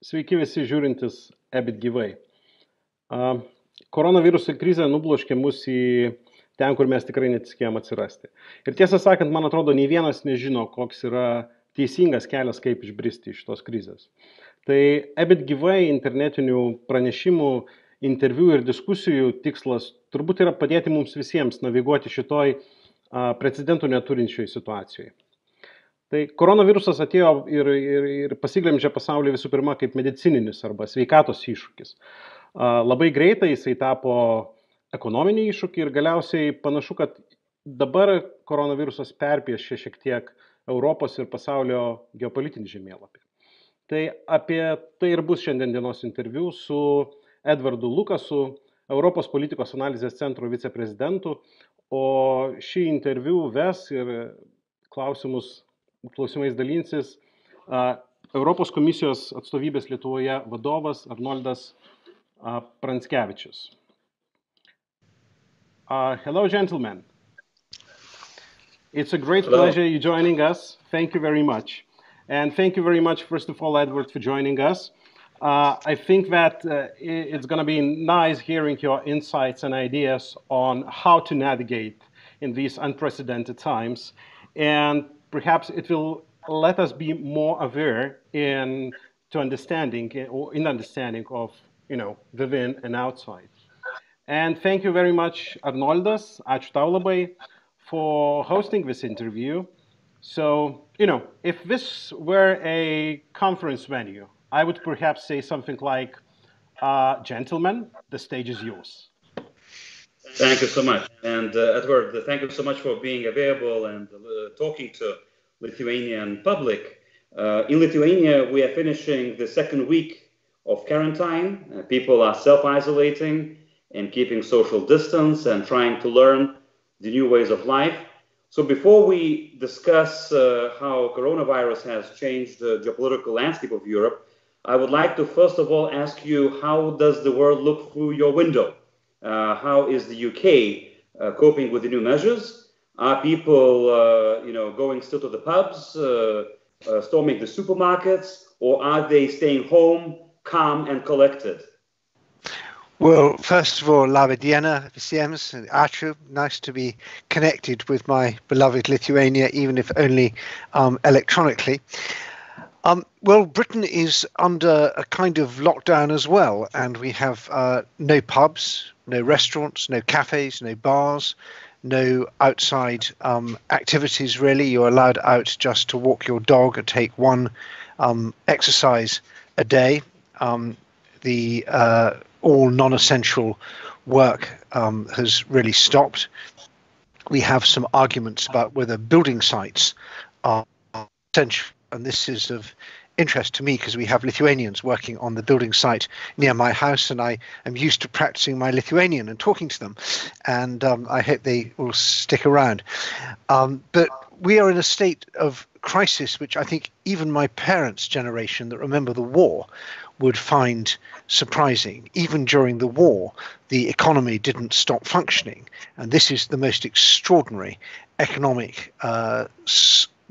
Sveiki visi žiūrintis EBIT gyvai. Koronaviruso krizė nubloškė mus į ten, kur mes tikrai netikėjom atsirasti. Ir tiesą sakant, man atrodo, nei vienas nežino, koks yra teisingas kelias, kaip išbristi iš tos krizės. Tai EBIT gyvai internetinių pranešimų, interviu ir diskusijų tikslas turbūt yra padėti mums visiems naviguoti šitoj precedentų neturinčioj situacijoje. Tai koronavirusas atėjo ir pasiglemžė pasaulį visų pirma kaip medicininis arba sveikatos iššūkis. Labai greitai jisai tapo ekonominį iššūkį ir galiausiai panašu, kad dabar koronavirusas perpiešė šiek tiek Europos ir pasaulio geopolitinį žemėlapį. Tai apie tai ir bus šiandien dienos interviu su Edvardu Lukasu, Europos politikos analizės centro viceprezidentu, o šį interviu ves ir klausimais dalinsis Europos Komisijos atstovybės Lietuvoje vadovas Arnoldas Pranckevičius. Hello, gentlemen. It's a great pleasure you joining us. Thank you very much. And thank you very much, first of all, Edward, for joining us. I think that it's going to be nice hearing your insights and ideas on how to navigate in these unprecedented times. And perhaps it will let us be more aware in understanding of, within and outside. And thank you very much, Arnoldas, ačiū tau labai, for hosting this interview. So, if this were a conference venue, I would perhaps say something like, gentlemen, the stage is yours. Thank you so much. And Edward, thank you so much for being available and talking to Lithuanian public. In Lithuania, we are finishing the second week of quarantine. People are self-isolating and keeping social distance and trying to learn the new ways of life. So before we discuss how coronavirus has changed the geopolitical landscape of Europe, I would like to first of all ask you, how does the world look through your window? How is the UK coping with the new measures? Are people, going still to the pubs, storming the supermarkets, or are they staying home, calm and collected? Well, first of all, laba diena visiems, ačiū. Nice to be connected with my beloved Lithuania, even if only electronically. Well, Britain is under a kind of lockdown as well, and we have no pubs, no restaurants, no cafes, no bars, no outside activities really. You're allowed out just to walk your dog and take one exercise a day. All non-essential work has really stopped. We have some arguments about whether building sites are essential. And this is of interest to me because we have Lithuanians working on the building site near my house, and I am used to practicing my Lithuanian and talking to them, and I hope they will stick around. But we are in a state of crisis which I think even my parents' generation that remember the war would find surprising. Even during the war, the economy didn't stop functioning, and this is the most extraordinary economic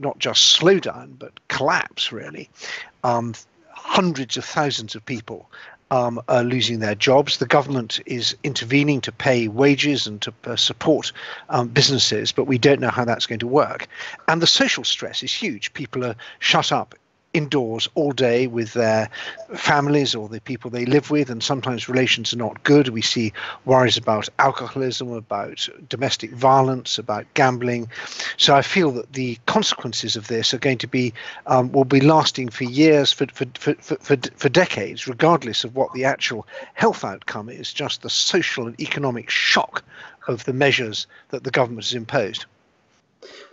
not just slowdown, but collapse, really. Hundreds of thousands of people are losing their jobs. The government is intervening to pay wages and to support businesses, but we don't know how that's going to work. And the social stress is huge. People are shut up indoors all day with their families or the people they live with, and sometimes relations are not good. We see worries about alcoholism, about domestic violence, about gambling. So I feel that the consequences of this are going to be will be lasting for years, for decades, regardless of what the actual health outcome is. Just the social and economic shock of the measures that the government has imposed.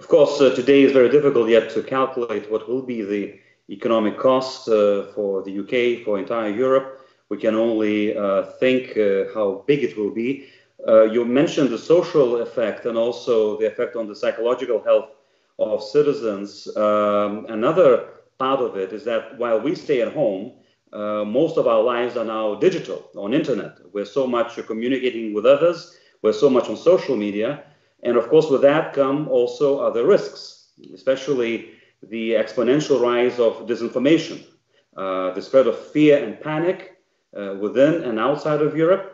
Of course, today is very difficult yet to calculate what will be the economic cost for the UK, for entire Europe. We can only think how big it will be. You mentioned the social effect and also the effect on the psychological health of citizens. Another part of it is that while we stay at home, most of our lives are now digital, on internet. We're so much communicating with others. We're so much on social media. And of course, with that come also other risks, especially the exponential rise of disinformation. the spread of fear and panic within and outside of Europe.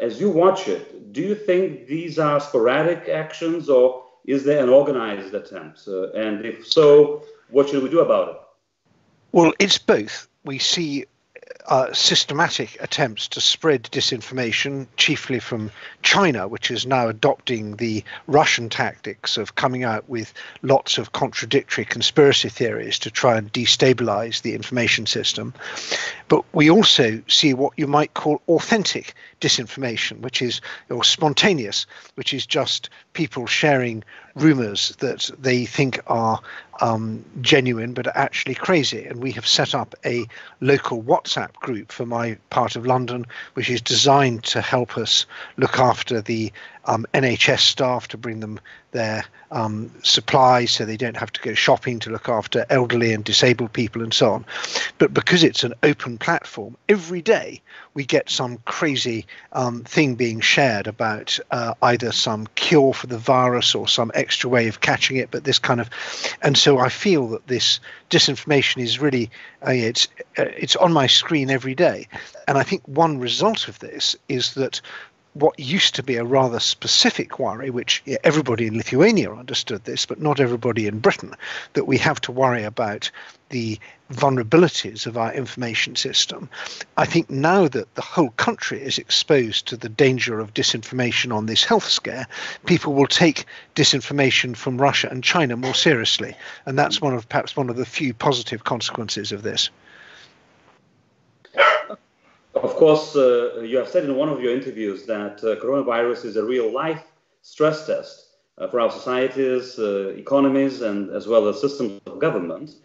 As you watch it, do you think these are sporadic actions, or is there an organized attempt? And if so, what should we do about it? Well, it's both. We see systematic attempts to spread disinformation, chiefly from China, which is now adopting the Russian tactics of coming out with lots of contradictory conspiracy theories to try and destabilize the information system. But we also see what you might call authentic disinformation, which is, or spontaneous, which is just people sharing rumors that they think are genuine but are actually crazy. And we have set up a local WhatsApp group for my part of London, which is designed to help us look after the NHS staff, to bring them their supplies so they don't have to go shopping, to look after elderly and disabled people and so on. But because it's an open platform, every day we get some crazy thing being shared about either some cure for the virus or some extra way of catching it, but this kind of, and so I feel that this disinformation is really, it's on my screen every day. And I think one result of this is that what used to be a rather specific worry, which everybody in Lithuania understood this, but not everybody in Britain, that we have to worry about the vulnerabilities of our information system. I think now that the whole country is exposed to the danger of disinformation on this health scare, people will take disinformation from Russia and China more seriously. And that's perhaps one of the few positive consequences of this. Of course, you have said in one of your interviews that coronavirus is a real-life stress test for our societies, economies, and as well as systems of government.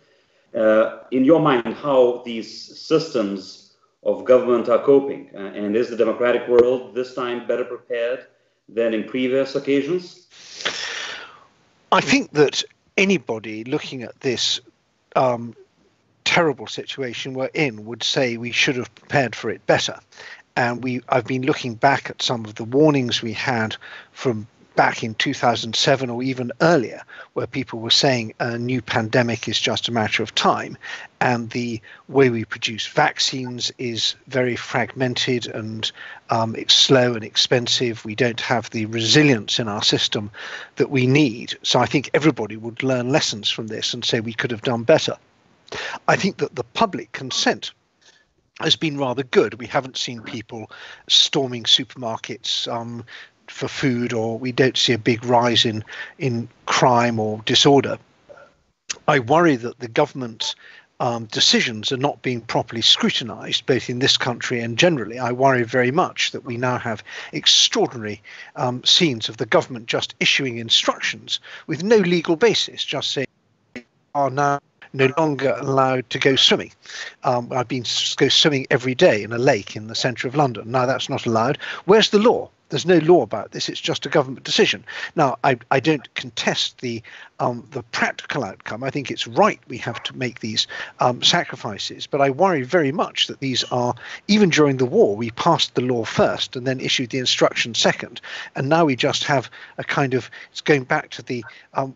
In your mind, how these systems of government are coping? And is the democratic world this time better prepared than in previous occasions? I think that anybody looking at this terrible situation we're in would say we should have prepared for it better. And I've been looking back at some of the warnings we had from back in 2007 or even earlier, where people were saying a new pandemic is just a matter of time. And the way we produce vaccines is very fragmented, and it's slow and expensive. We don't have the resilience in our system that we need. So I think everybody would learn lessons from this and say we could have done better. I think that the public consent has been rather good. We haven't seen people storming supermarkets for food, or we don't see a big rise in crime or disorder. I worry that the government's decisions are not being properly scrutinized, both in this country and generally. I worry very much that we now have extraordinary scenes of the government just issuing instructions with no legal basis, just saying are now no longer allowed to go swimming. I've been go swimming every day in a lake in the centre of London. Now that's not allowed. Where's the law? There's no law about this. It's just a government decision. Now, I don't contest the practical outcome. I think it's right we have to make these sacrifices. But I worry very much that these are, even during the war, we passed the law first and then issued the instructions second. And now we just have a kind of, it's going back to the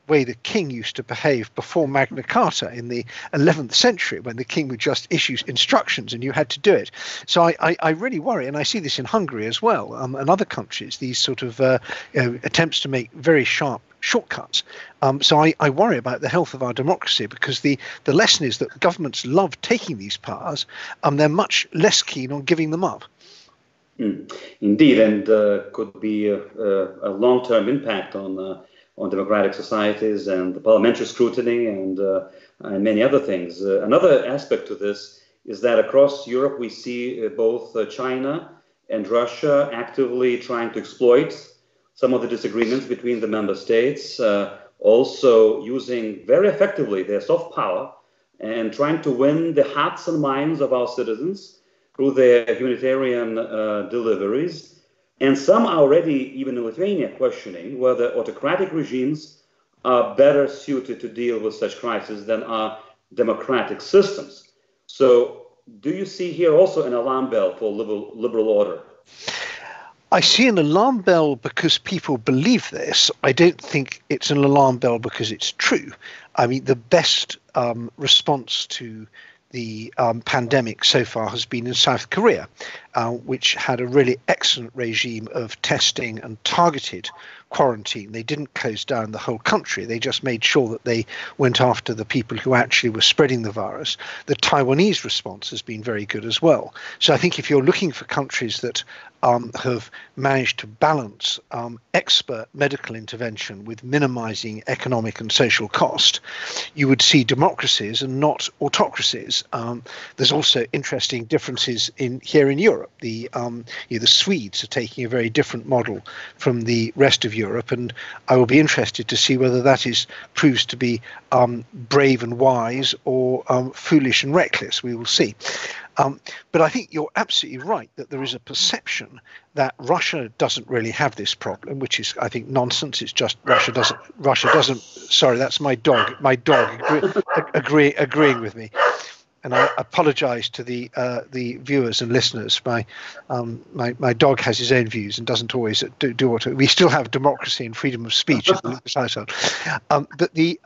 way the king used to behave before Magna Carta in the 11th century, when the king would just issue instructions and you had to do it. So I really worry, and I see this in Hungary as well, and other countries, these sort of attempts to make very sharp shortcuts. So I worry about the health of our democracy, because the lesson is that governments love taking these powers, they're much less keen on giving them up. Indeed, and could be a long-term impact on democratic societies and the parliamentary scrutiny and many other things. Another aspect to this is that across Europe we see both China and Russia actively trying to exploit some of the disagreements between the member states, also using very effectively their soft power and trying to win the hearts and minds of our citizens through their humanitarian deliveries. And some are already, even in Lithuania, questioning whether autocratic regimes are better suited to deal with such crises than our democratic systems. So do you see here also an alarm bell for liberal order? I see an alarm bell because people believe this. I don't think it's an alarm bell because it's true. I mean, the best response to the pandemic so far has been in South Korea, which had a really excellent regime of testing and targeted quarantine. They didn't close down the whole country. They just made sure that they went after the people who actually were spreading the virus. The Taiwanese response has been very good as well. So I think if you're looking for countries that have managed to balance expert medical intervention with minimizing economic and social cost, you would see democracies and not autocracies. There's also interesting differences here in Europe. The Swedes are taking a very different model from the rest of Europe, and I will be interested to see whether that proves to be brave and wise or foolish and reckless. We will see. But I think you're absolutely right that there is a perception that Russia doesn't really have this problem, which is, I think, nonsense. It's just Russia doesn't. Sorry, that's my dog. My dog agreeing with me. And I apologise to the viewers and listeners. My dog has his own views and doesn't always do what we still have democracy and freedom of speech in the Lucas household. But the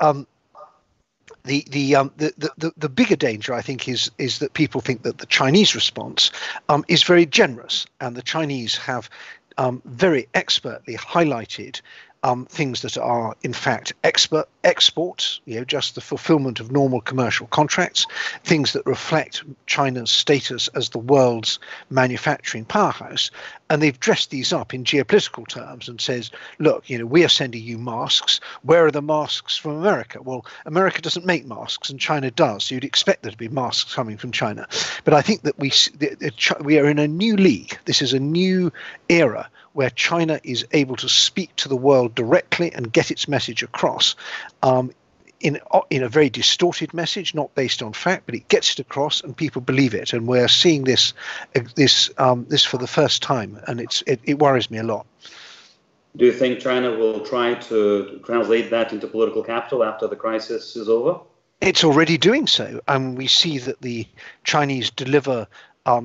bigger danger, I think, is that people think that the Chinese response is very generous, and the Chinese have very expertly highlighted things that are in fact exports, just the fulfillment of normal commercial contracts, things that reflect China's status as the world's manufacturing powerhouse. And they've dressed these up in geopolitical terms and says, look, we are sending you masks. Where are the masks from America? Well, America doesn't make masks and China does. So you'd expect there to be masks coming from China. But I think that we are in a new league. This is a new era where China is able to speak to the world directly and get its message across in a very distorted message, not based on fact, but it gets it across and people believe it. And we're seeing this for the first time, and it worries me a lot. Do you think China will try to translate that into political capital after the crisis is over? It's already doing so, and we see that the Chinese deliver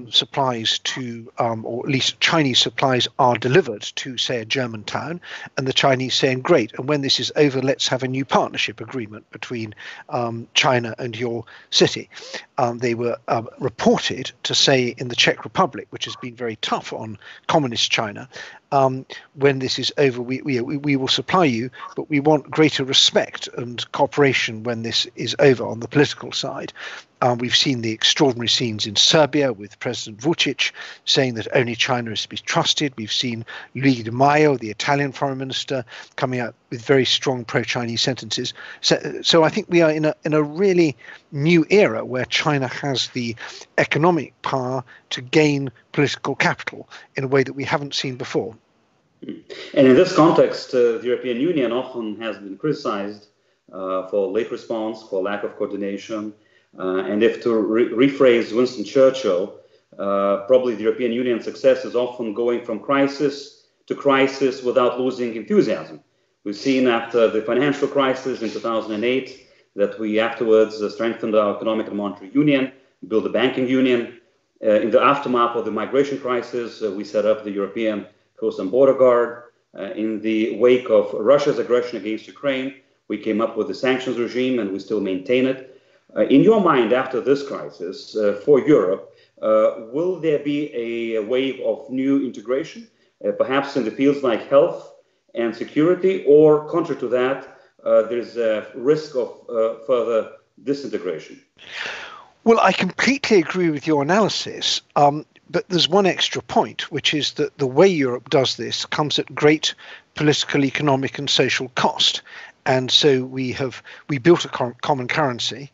supplies to, or at least Chinese supplies are delivered to, say, a German town, and the Chinese saying, great, and when this is over, let's have a new partnership agreement between China and your city. They were reported to say in the Czech Republic, which has been very tough on communist China, when this is over, we will supply you, but we want greater respect and cooperation when this is over on the political side. We've seen the extraordinary scenes in Serbia with President Vučić saying that only China is to be trusted. We've seen Luigi Di Maio, the Italian foreign minister, coming out with very strong pro-Chinese sentences. So I think we are in a really new era where China has the economic power to gain political capital in a way that we haven't seen before. And in this context, the European Union often has been criticized for late response, for lack of coordination. And if to rephrase Winston Churchill, probably the European Union success is often going from crisis to crisis without losing enthusiasm. We've seen after the financial crisis in 2008 that we afterwards strengthened our economic and monetary union, built a banking union. In the aftermath of the migration crisis, we set up the European Coast and Border Guard. In the wake of Russia's aggression against Ukraine, we came up with the sanctions regime and we still maintain it. In your mind, after this crisis for Europe, will there be a wave of new integration, perhaps in the fields like health and security, or contrary to that, there's a risk of further disintegration? Well, I completely agree with your analysis, but there's one extra point, which is that the way Europe does this comes at great political, economic and social cost. And so we built a common currency.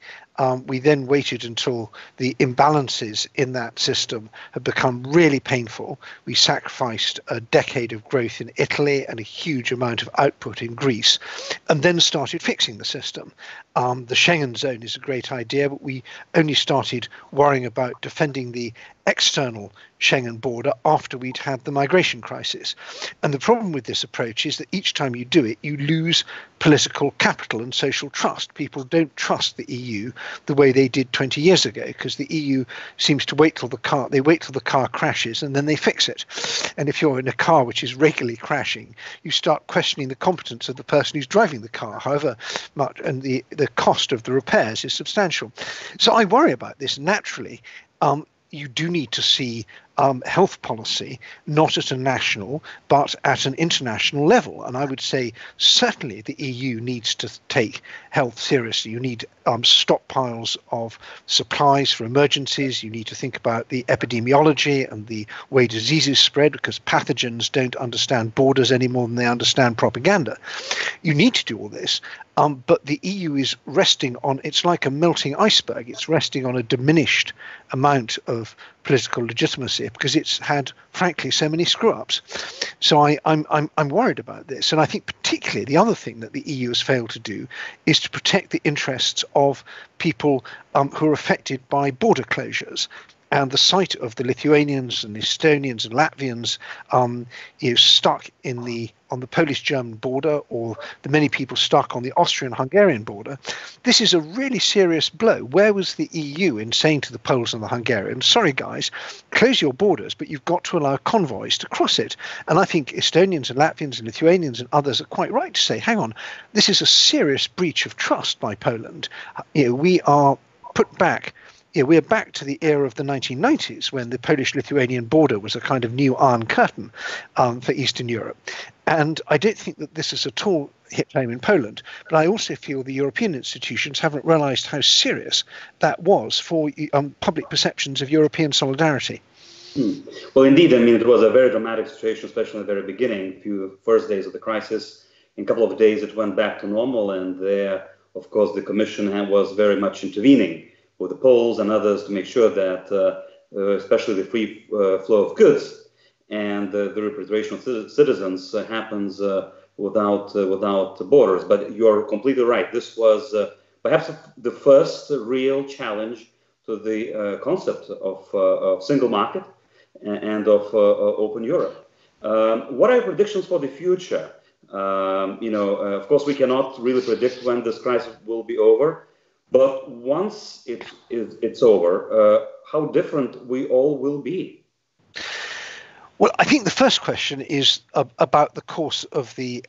We then waited until the imbalances in that system had become really painful. We sacrificed a decade of growth in Italy and a huge amount of output in Greece, and then started fixing the system. The Schengen zone is a great idea, but we only started worrying about defending the external Schengen border after we'd had the migration crisis. And the problem with this approach is that each time you do it, you lose political capital and social trust. People don't trust the EU the way they did 20 years ago, because the EU seems to wait till the car crashes and then they fix it. And if you're in a car which is regularly crashing, you start questioning the competence of the person who's driving the car, however much, and the cost of the repairs is substantial. So I worry about this. Naturally, you do need to see health policy not at a national but at an international level. And I would say certainly the EU needs to take health seriously. You need stockpiles of supplies for emergencies. You need to think about the epidemiology and the way diseases spread, because pathogens don't understand borders any more than they understand propaganda. You need to do all this. But the EU is resting on, it's like a melting iceberg. It's resting on a diminished amount of political legitimacy because it's had, frankly, so many screw-ups. So I'm worried about this. And I think particularly the other thing that the EU has failed to do is to protect the interests of people who are affected by border closures. And the sight of the Lithuanians and Estonians and Latvians stuck on the Polish-German border, or the many people stuck on the Austrian-Hungarian border, this is a really serious blow. Where was the EU in saying to the Poles and the Hungarians, sorry guys, close your borders, but you've got to allow convoys to cross it? And I think Estonians and Latvians and Lithuanians and others are quite right to say, hang on, this is a serious breach of trust by Poland. We are put back. We're back to the era of the 1990s when the Polish-Lithuanian border was a kind of new Iron Curtain for Eastern Europe. And I don't think that this is at all hit home in Poland, but I also feel the European institutions haven't realised how serious that was for public perceptions of European solidarity. Well, indeed, I mean, it was a very dramatic situation, especially in the very beginning, a few first days of the crisis. In a couple of days, it went back to normal, and there, of course, the Commission was very much intervening with the Poles and others to make sure that, especially the free flow of goods and the repatriation of citizens happens without borders. But you're completely right. This was perhaps the first real challenge to the concept of single market and of open Europe. What are your predictions for the future? Of course, we cannot really predict when this crisis will be over. But once it's over, how different we all will be? Well, I think the first question is about the course of the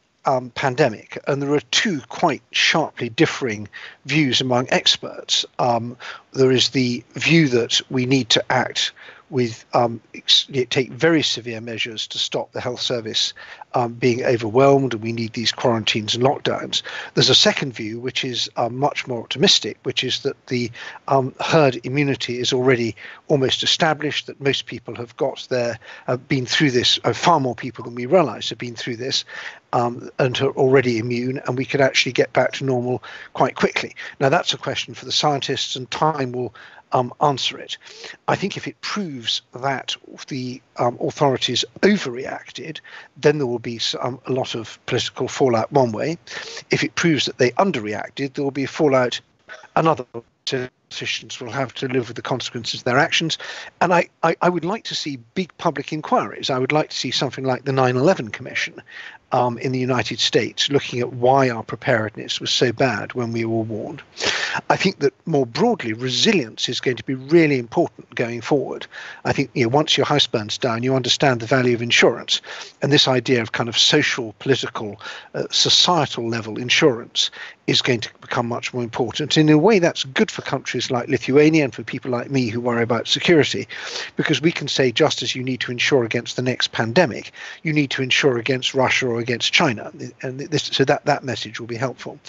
pandemic, and there are two quite sharply differing views among experts. There is the view that we need to act with take very severe measures to stop the health service being overwhelmed, and we need these quarantines and lockdowns. There's a second view, which is much more optimistic, which is that the herd immunity is already almost established, that most people have been through this, far more people than we realize have been through this, and are already immune, and we could actually get back to normal quite quickly. Now, that's a question for the scientists, and time will answer it. I think if it proves that the authorities overreacted, then there will be a lot of political fallout one way. If it proves that they underreacted, there will be a fallout another. Politicians will have to live with the consequences of their actions. And I would like to see big public inquiries. I would like to see something like the 9/11 Commission in the United States, looking at why our preparedness was so bad when we were warned. I think that more broadly, resilience is going to be really important going forward. I think once your house burns down, you understand the value of insurance. And this idea of kind of social, political, societal level insurance is going to become much more important. In a way, that's good for countries like Lithuania and for people like me who worry about security, because we can say, just as you need to insure against the next pandemic, you need to insure against Russia or against China. And so that message will be helpful.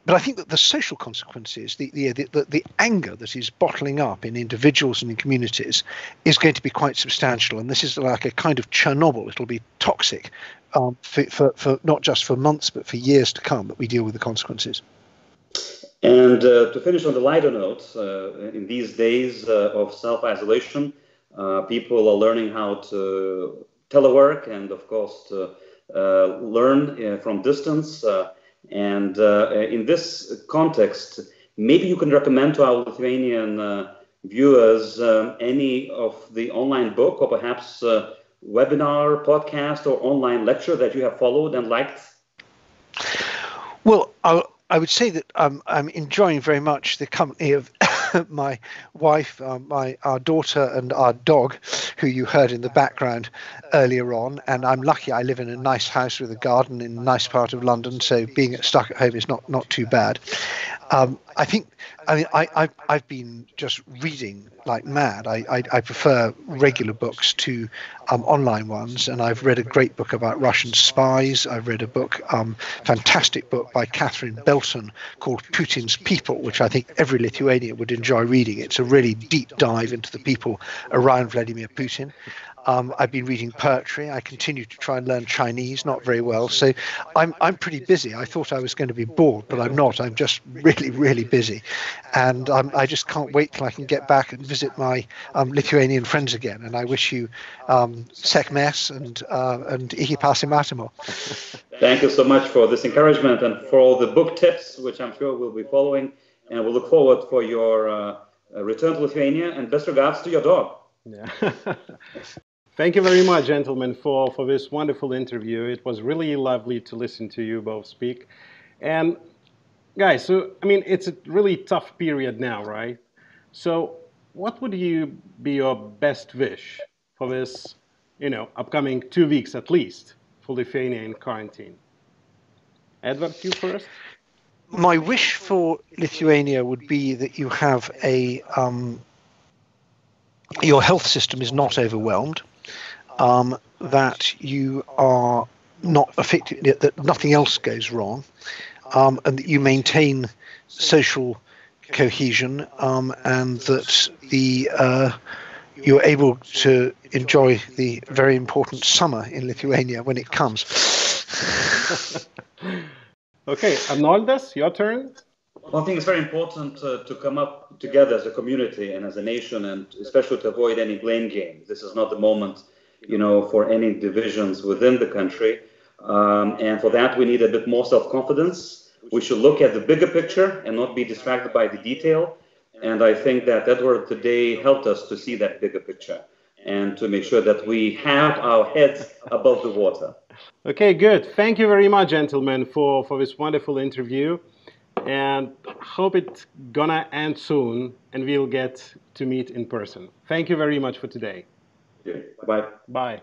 But I think that the social consequences, the anger that is bottling up in individuals and in communities is going to be quite substantial. And this is like a kind of Chernobyl. It'll be toxic for not just for months, but for years to come, that we deal with the consequences. And to finish on the lighter note, in these days of self-isolation, people are learning how to telework and, of course, to learn from distance. And in this context, maybe you can recommend to our Lithuanian viewers any of the online book or perhaps webinar, podcast, or online lecture that you have followed and liked? Well, I would say that I'm enjoying very much the company of my wife, our daughter, and our dog, who you heard in the background earlier on. And I'm lucky I live in a nice house with a garden in a nice part of London, so being stuck at home is not too bad. I've been just reading like mad. I prefer regular books to online ones, and I've read a great book about Russian spies. I've read a book, fantastic book by Catherine Belton called Putin's People, which I think every Lithuanian would enjoy reading. It's a really deep dive into the people around Vladimir Putin. I've been reading poetry. I continue to try and learn Chinese, not very well. So I'm pretty busy. I thought I was going to be bored, but I'm not. I'm just really, really busy. And I just can't wait till I can get back and visit my Lithuanian friends again. And I wish you sekmes and iki pasimatymo. Thank you so much for this encouragement and for all the book tips, which I'm sure we'll be following. And we'll look forward for your return to Lithuania, and best regards to your dog. Yeah. Thank you very much, gentlemen, for this wonderful interview. It was really lovely to listen to you both speak. And guys, so, I mean, it's a really tough period now, right? So what would be your best wish for this, upcoming 2 weeks at least for Lithuania in quarantine? Edward, you first? My wish for Lithuania would be that you have your health system is not overwhelmed, that you are not affected, that nothing else goes wrong, and that you maintain social cohesion, and that you're able to enjoy the very important summer in Lithuania when it comes. Okay, Arnoldas, your turn. Well, I think it's very important to come up together as a community and as a nation, and especially to avoid any blame games. This is not the moment, for any divisions within the country. And for that, we need a bit more self-confidence. We should look at the bigger picture and not be distracted by the detail. And I think that Edward today helped us to see that bigger picture and to make sure that we have our heads above the water. Okay, good. Thank you very much, gentlemen, for this wonderful interview. And hope it's gonna end soon and we'll get to meet in person. Thank you very much for today. Yeah. Bye. Bye.